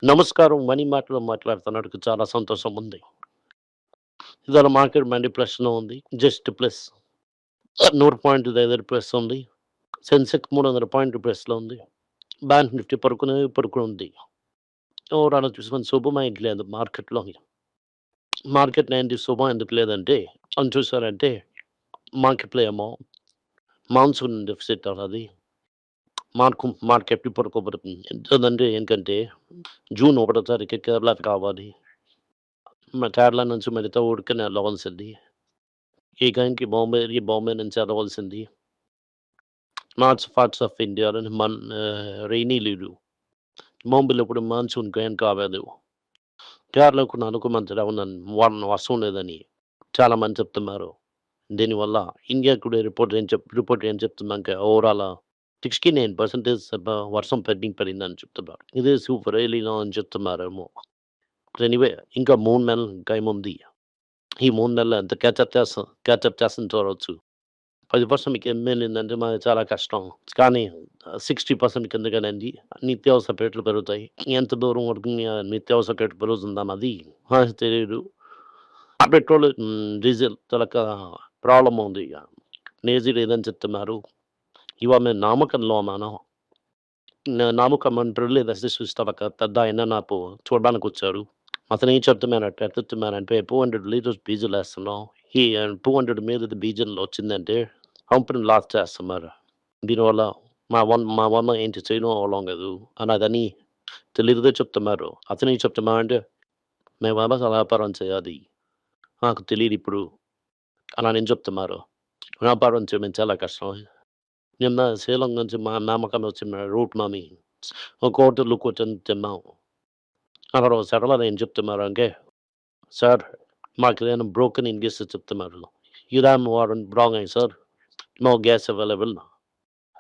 నమస్కారం. మనీ మాటలో మాట్లాడుతున్నందుకు చాలా సంతోషం ఉంది. ఇవాళ మార్కెట్ మండి ప్లస్‌లో ఉంది. జస్ట్ ప్లస్ 100 పాయింట్ల దగ్గర ప్లస్ ఉంది. సెన్సెక్స్ 300 పాయింట్లు ప్లస్‌లో ఉంది. బ్యాంక్ నిఫ్టీ పరుకునే పరుకునుంది. ఓవరాల్‌గా చూసుకొని శుభం ఏంటి లేదు మార్కెట్‌లో. మార్కెట్‌లో ఏంటి శుభం ఎందుకు లేదంటే చూసారంటే మార్కెట్‌లో ఏమో మాన్సూన్ డెఫిసిట్ అన్నది మార్కెట్ పడుకోబడుతుంది. ఎంతంటే ఏంటంటే జూన్ 1 తారీఖు కేరళకి కావాలి. కేరళ నుంచి మిగతా ఊరికి వెళ్ళవలసింది. ఈ టైంకి బాంబే నుంచి వెళ్ళవలసింది. పార్ట్స్ ఆఫ్ ఇండియాలోని రెయినీ లీవ్‌లు. బాంబేలో ఇప్పుడు మాన్సూన్ గ్రాండ్ కాలేదు. కేరళకు అనుకూలంగా వర్షం లేదని చాలామంది చెప్తున్నారు. దీనివల్ల ఇండియా టుడే రిపోర్ట్ ఏం చెప్తుందంటే ఓవరాల్ 69% వర్షం పడిందని చెప్తున్నారు. ఇది సూపర్ ఎర్లీ‌లో అని చెప్తున్నారేమో. ఎనీవే ఇంకా 3 నెలలు టైం ఉంది. ఈ 3 నెలలు ఎంత క్యాచప్ చేస్తాం చూడవచ్చు. 10% మీకెళ్ళిందంటే మనకి చాలా కష్టం. కానీ 60% కిందకేనండి. నిత్యావసర రేట్లు పెరుగుతాయి. ఎంత దూరం వరకు నిత్యావసర రేట్లు పెరుగుతుందన్నది మనకు తెలీదు. పెట్రోల్, డీజిల్ తాలూకా ప్రాబ్లమ్ ఉంది. డీజిల్ లేదని చెప్తున్నారు. ఇవాళ మేము నామకల్లోను ఉన్నాను. నామకం పెళ్లి చూస్తాక పెద్దాయన నాకు చూడడానికొచ్చారు. అతనేం చెప్తున్నానంటే 200 లీటర్స్ డీజిలేస్తున్నాం. ఈ 200 మీద డీజిల్ వచ్చిందంటే కంపెనీ లాస్ చేస్తున్నారు. దీనివల్ల మా వల్ల ఏంటి చేయడం లేదు అన్నదని తెలియదే చెప్తున్నారు. అతనేం చెప్తున్నాడంటే, "మేము ఎలా వ్యాపారం చేయాలి? నాకు తెలీదిప్పుడు" అలా నేను చెప్తున్నారు. వ్యాపారం చేయడం చాలా కష్టం. నిన్న సేలం నుంచి మా నమ్మకం వచ్చిన రూట్ మామి ఒక హోటల్‌లో కూర్చొని తిన్నాం. అక్కడ ఒక సెటలర్ ఏం చెప్తున్నారంటే, "సార్ మాకేదైనా బ్రోకెన్ ఇంగ్లీష్‌లో చెప్తున్నారు. ఇరాన్ వార్ రాంగ్ అయింది sir. No gas available.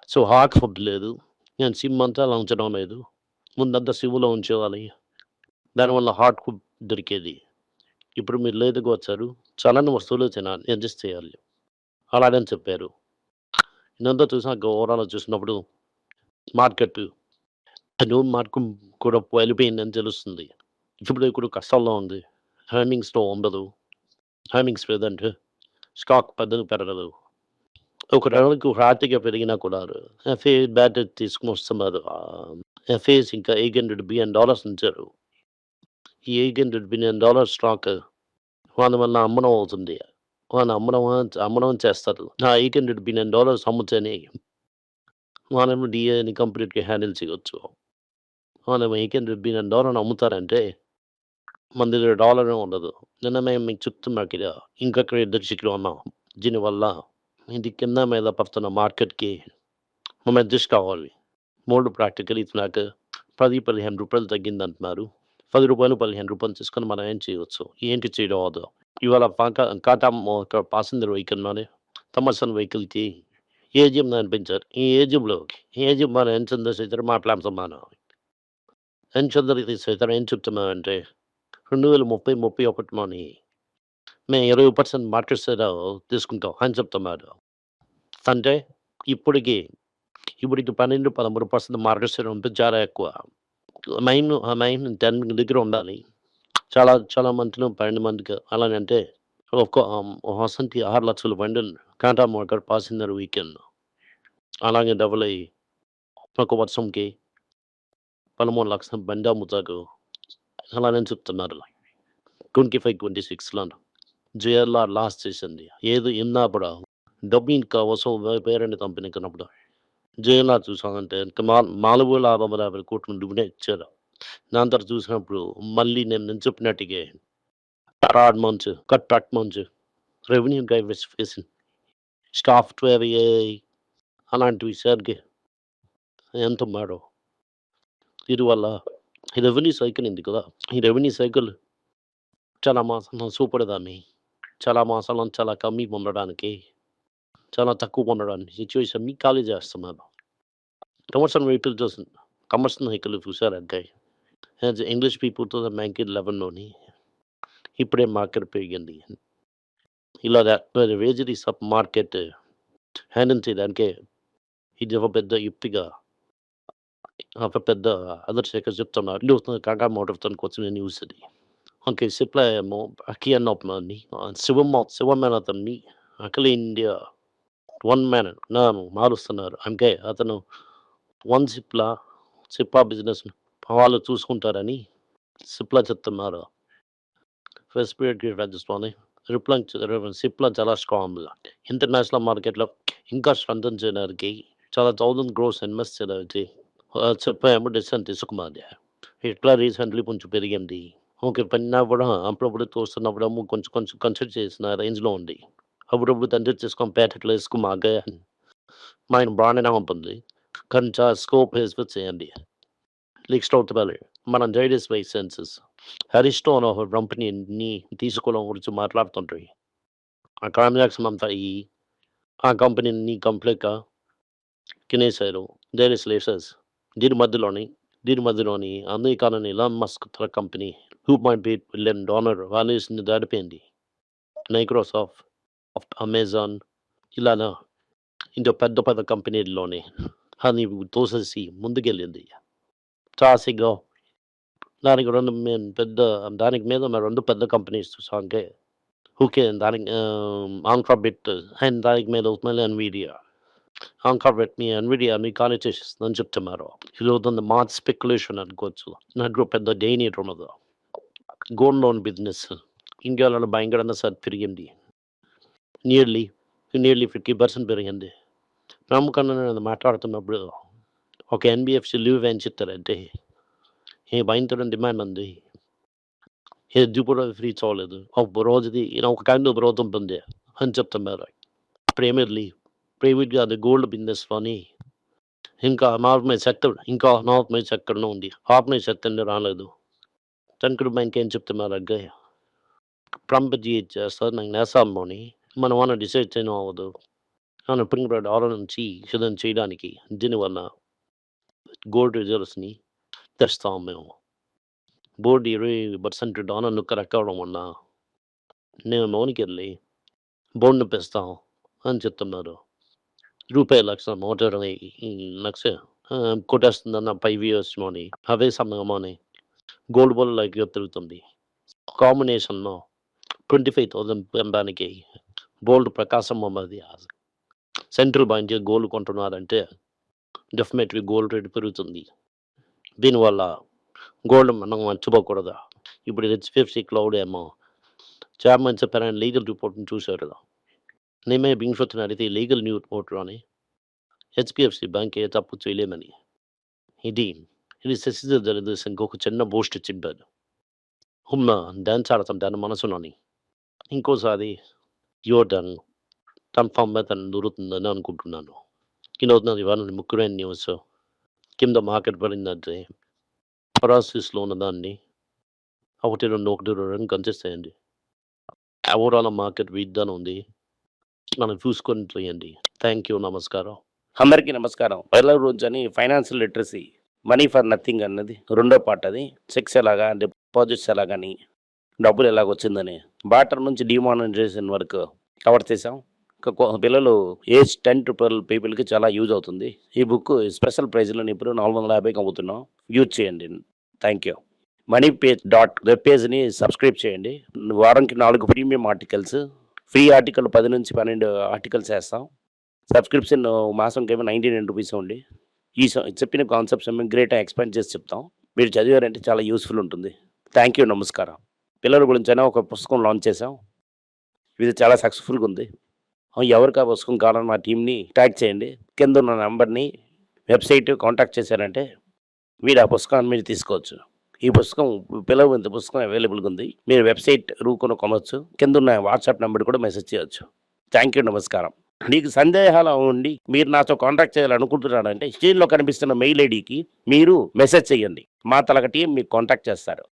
So hot food లేదు. నేను సిమ్ అంతా అలా ఉంచడం లేదు. ముందంతా సిమ్‌లో ఉంచేవాళ్ళి. దానివల్ల హాట్ ఫుడ్ దొరికేది. ఇప్పుడు మీరు లేట్‌గా వచ్చారు. చల్లని వస్తువులు తినాలి. అడ్జస్ట్ చేయాలి." అలాగని చెప్పారు. ఇదంతా చూసాక ఓవరాల్‌గా చూసినప్పుడు మార్కెట్ మార్కు కూడా వెళ్ళిపోయిందని తెలుస్తుంది. ఇప్పుడు కష్టాల్లో ఉంది. ఎర్నింగ్స్‌లో ఉండదు. ఎర్నింగ్స్ లేదంటే స్టాక్ పెద్దగా పెరగదు. ఒక నెలకు హార్ట్‌గా పెరిగినా కూడా ఎఫ్ఏ బ్యాట్ తీసుకొనొస్తున్నారు. ఎఫ్ఏస్ ఇంకా $800 బిలియన్ ఉంచారు. ఈ $800 బిలియన్ స్టాక్ వాళ్ళ వల్ల అమ్మడం అవుతుంది. వాళ్ళు అమ్మడం చేస్తారు. ఆ $800 బిలియన్ అమ్ముతేనే మనము డీఏని కంప్లీట్‌గా హ్యాండిల్ చేయొచ్చు. మనం $800 బిలియన్ అమ్ముతారంటే మన దగ్గర డాలరే ఉండదు. నిన్న మేము మీకు చెప్తున్నాం కదా! ఇంకొక ఇద్దరు చిక్కులు ఉన్నాం. దీనివల్ల ఇది కింద మీద పడుతున్న మార్కెట్‌కి మనం అడ్జస్ట్ కావాలి. 3 ప్రాక్టికల్ ఇచ్చినాక రూ. 10, రూ. 15 తగ్గిందంటున్నారు. రూ. 10, రూ. 15 తీసుకొని మనం ఏం చేయవచ్చు? ఏంటి చేయడం అవ్వదు. ఇవాళ టాటా ఒక పాసెంజర్ వెహికల్‌లోనే కమర్షియల్ వెహికల్‌కి ఏజీఎం అనిపించారు. ఈ ఏజీఎం మనం ఎంత చంద్రశేఖర్ మాట్లాడుతున్నాను. చంద్రశేఖర్ ఏం చెప్తున్నానంటే 2030, 31లోని మేము 20% మార్కెట్ షేర్ తీసుకుంటాం అని చెప్తున్నారు. అంటే ఇప్పటికి ఇప్పటికి 12, 13% మార్కెట్ షేర్ ఉంటే చాలా ఎక్కువ. మెయిన్ 10 దగ్గర ఉండాలి. చాలా చాలా మందిలో 12 మందికి అలాగంటే Vasanthi 6,00,000 bundle Tata motor passenger vehicle అలాగే డబుల్ అయ్యి ఒక వర్షంకి 13,00,000 బండి అమ్ముతారు. అలాగని చెప్తున్నారు. 25, 26లోను జేఎల్ఆర్ లాస్ చేసింది. ఏది ఇన్నాపుడు డబ్బు ఇంకా వసూలు పేరెంట్ కంపెనీ కన్నప్పుడు జేఎల్ఆర్ చూసామంటే ఇంకా 4,650 కోట్లు డివిడెండ్ ఇచ్చారు. దాని తర్వాత చూసినప్పుడు మళ్ళీ నేను చెప్పినట్టుగే third month cut month revenue diversification, software AI అలాంటివి సరిగ్గా ఎంత మారో. దీనివల్ల ఈ రెవెన్యూ సైకిల్ ఉంది కదా! ఈ రెవెన్యూ సైకిల్ చాలా మాసాలు చూపడదాన్ని. చాలా మాసాలను చాలా కమ్మి పొందడానికి, చాలా తక్కువ పొందడానికి సిట్యుయేషన్‌ని ఖాళీ చేస్తున్నారు. కమర్షియల్ వెహికల్ చూసింది. కమర్షియల్ వెహికల్ చూసారంటే యాస్ ఇంగ్లీష్ పీపుల్‌తో మార్కెట్ లెవెల్‌లోని ఇప్పుడే మార్కెట్ పెరిగింది. ఇలాగా వేజరీస్ ఆఫ్ మార్కెట్ హ్యాండిల్ చేయడానికే ఇది ఒక పెద్ద యుక్తిగా ఒక పెద్ద అదర్ చెప్తున్నారు. కాకా మోటార్‌తోని వచ్చిన న్యూస్ అది. ఓకే. సిప్లా ఏమో అకియన్నోప్మని శివమేన అతన్ని అఖిల ఇండియా వన్ మ్యాన్ మారుస్తున్నారు. అంటే అతను వన్ సిప్లా బిజినెస్ వాళ్ళు చూసుకుంటారని సిప్లా చెప్తున్నారు. రెస్పిరేటరీ రాజస్థాని సిప్లా చాలా స్ట్రాంగ్‌గా ఇంటర్నేషనల్ మార్కెట్‌లో ఇంకా స్ట్రెంథెన్ చేయడానికి చాలా 1000 క్రోర్స్ ఇన్వెస్ట్ చేయడానికి చెప్పాము డెసిషన్ తీసుకున్నది. ఇట్లా రీసెంట్‌లీ కొంచెం పెరిగింది. ఓకే. పడినా కూడా అప్పుడప్పుడు చూస్తున్నప్పుడేమో కొంచెం కొంచెం కన్సిడర్ చేసిన రేంజ్‌లో ఉంది. అప్పుడప్పుడు కన్సిడర్ చేసుకొని ప్యాకెట్‌లో వేసుకున్నాక మైండ్ బాగానే ఉంటుంది. కానీ చాలా స్కోప్ వేసి చేయండి. నెక్స్ట్ అవుతుంది మనం జైడస్ బై సెన్సెస్ హరిస్టో అనే ఒక కంపెనీని తీసుకోవడం గురించి మాట్లాడుతుంటాయి. ఆ ట్రాన్సాక్షన్ అంతా ఆ కంపెనీని కంప్లీట్‌గా తినేశారు. డైరెస్ లేసెస్ దీని మధ్యలోని అమెరికాలోని ఎలాన్ మస్క్ తన కంపెనీ $2.8 బిలియన్ వాల్యుయేషన్‌ని దాటిపోయింది. మైక్రోసాఫ్ట్, అమెజాన్ ఇలాన ఇంకా పెద్ద పెద్ద కంపెనీల్లోని అది తోసేసి ముందుకెళ్ళింది. చాసిగా దానికి మీద 2 పెద్ద కంపెనీస్ అంటే ఓకే. దానికి ఆల్ఫాబెట్ అండ్ దానికి మీద మళ్ళీ ఎన్విడియా. ఆల్ఫాబెట్‌ని ఎన్విడియాని ఖాళీ చేసేస్తుందని చెప్తున్నారు. ఈరోజున్న మార్కెట్ స్పెక్యులేషన్ అనుకోవచ్చు. దాంట్లో పెద్ద గెయిన్ ఉండదు. గోల్డ్ లోన్ బిజినెస్ ఇండియాలో భయంకరంగా పెరిగింది. నియర్లీ 50% పెరిగింది. ప్రముఖంగా నేను మాట్లాడుతున్నప్పుడు ఒక ఎన్‌బీఎఫ్‌సి లీవ్ ఏం చెప్తారంటే భయంకర డిమాండ్ ఉంది. ఇది కూడా రీచ్ అవ్వలేదు. ఒక రోజుది ఒక కైండ్ ఆఫ్ గ్రోత్ ఉంటుంది అని చెప్తున్నారు. ప్రైవేట్‌గా అది గోల్డ్ బిజినెస్‌లోని ఇంకా నార్మల్ సెక్టర్‌లో ఉంది. ఆర్గనైజ్ సెక్టర్ రాలేదు. సెంట్రల్ బ్యాంక్ ఏం చెప్తున్నారంటే ట్రంప్ చేస్తారు నాకు నేస్తామని మనం ఏమన్నా డిసైడ్ చేయడం అవ్వదు. మనం $100 నుంచి సిద్ధం చేయడానికి దీనివల్ల గోల్డ్ రిజర్వ్స్‌ని తెస్తాం మేము. బోర్డ్ 20% డాలర్ నొక్కరక్కవడం వల్ల నేను లోనికెళ్ళి బోర్డ్‌ని పెస్తాం అని చెప్తున్నారు. ₹1,20,00,000 కొట్టేస్తుందన్న 5 ఇయర్స్‌లోని అదే సమయంలోని గోల్డ్ బాల్ లైక్‌గా పెరుగుతుంది. కాంబినేషన్‌లో 25,000 పెనడానికి గోల్డ్ ప్రకాశం ఉన్నది. సెంట్రల్ బ్యాంక్ గోల్డ్ కొంటున్నారంటే డెఫినెట్‌లీ గోల్డ్ రేట్ పెరుగుతుంది. దీనివల్ల గోల్డ్ మనం మర్చిపోకూడదు. ఇప్పుడు హెచ్‌డిఎఫ్‌సి క్లౌడ్ ఏమో చైర్మన్ చెప్పారని లీగల్ రిపోర్ట్‌ని చూశారు. నేనే బింగ్‌ఫత్‌ని అడిగితే లీగల్ రిపోర్ట్‌లోని హెచ్‌డిఎఫ్‌సి బ్యాంక్ ఏ తప్పు చేయలేమని. ఇది శశిధర్ జరదర్శన్ ఇంకొక చిన్న బూస్ట్ చెప్పారు. డాన్స్ ఆడుతుంటాను మనసులోని. ఇంకోసారి యువటన్ కన్ఫర్మ్‌గా తను దొరుకుతుందని అనుకుంటున్నాను. ఈరోజు ఇవాళ ముఖ్యమైన న్యూస్ కింద మార్కెట్ పడిందంటే ప్రాసెస్‌లో ఉన్నదాన్ని 1, 2 కన్సిడర్ చేయండి. ఓవరాల్ మార్కెట్ వీక్‌గానే ఉంది. మనం చూసుకొని చేయండి. Thank you. నమస్కారం. అందరికీ నమస్కారం. పిల్లల రోజని financial literacy money for nothing అన్నది రెండో పార్ట్. అది చెక్స్ ఎలాగా, డిపాజిట్స్ ఎలాగని, డబ్బులు ఎలాగొచ్చిందని, బార్టర్ నుంచి డిమానిటైజేషన్ వరకు కవర్ చేసాం. పిల్లలు ఏజ్ 10 to 12 పీపుల్కి చాలా యూజ్ అవుతుంది. ఈ బుక్ స్పెషల్ ప్రైజ్లో ఇప్పుడు 450కి అమ్ముతున్నాం. యూజ్ చేయండి. Thank you. వెబ్ పేజ్ని సబ్స్క్రైబ్ చేయండి. వారానికి 4 ప్రీమియం ఆర్టికల్స్, ఫ్రీ ఆర్టికల్ 10 నుంచి 12 ఆర్టికల్స్ వేస్తాం. సబ్స్క్రిప్షన్ మాసంకేమో ₹99 ఉంది. చెప్పిన కాన్సెప్ట్స్ ఏమో గ్రేట్గా ఎక్స్ప్లెయిన్ చేసి చెప్తాం. మీరు చదివారంటే చాలా యూస్ఫుల్ ఉంటుంది. Thank you. నమస్కారం. పిల్లల గురించైనా ఒక పుస్తకం లాంచ్ చేసాం. ఇది చాలా సక్సెస్ఫుల్గా ఉంది. ఎవరికి ఆ పుస్తకం కావాలని మా టీంని ట్యాగ్ చేయండి. కింద ఉన్న నెంబర్ని వెబ్సైట్ కాంటాక్ట్ చేశారంటే మీరు ఆ పుస్తకాన్ని మీరు తీసుకోవచ్చు. ఈ పుస్తకం పిల్లల పుస్తకం అవైలబుల్గా ఉంది. మీరు వెబ్సైట్ కొనవచ్చు. కింద ఉన్న వాట్సాప్ నెంబర్ కూడా మెసేజ్ చేయవచ్చు. Thank you. నమస్కారం. మీకు సందేహాలు ఉండి మీరు నాతో కాంటాక్ట్ చేయాలనుకుంటున్నారంటే స్క్రీన్లో కనిపిస్తున్న మెయిల్ ఐడికి మీరు మెసేజ్ చేయండి. మా తలక టీం మీకు కాంటాక్ట్ చేస్తారు.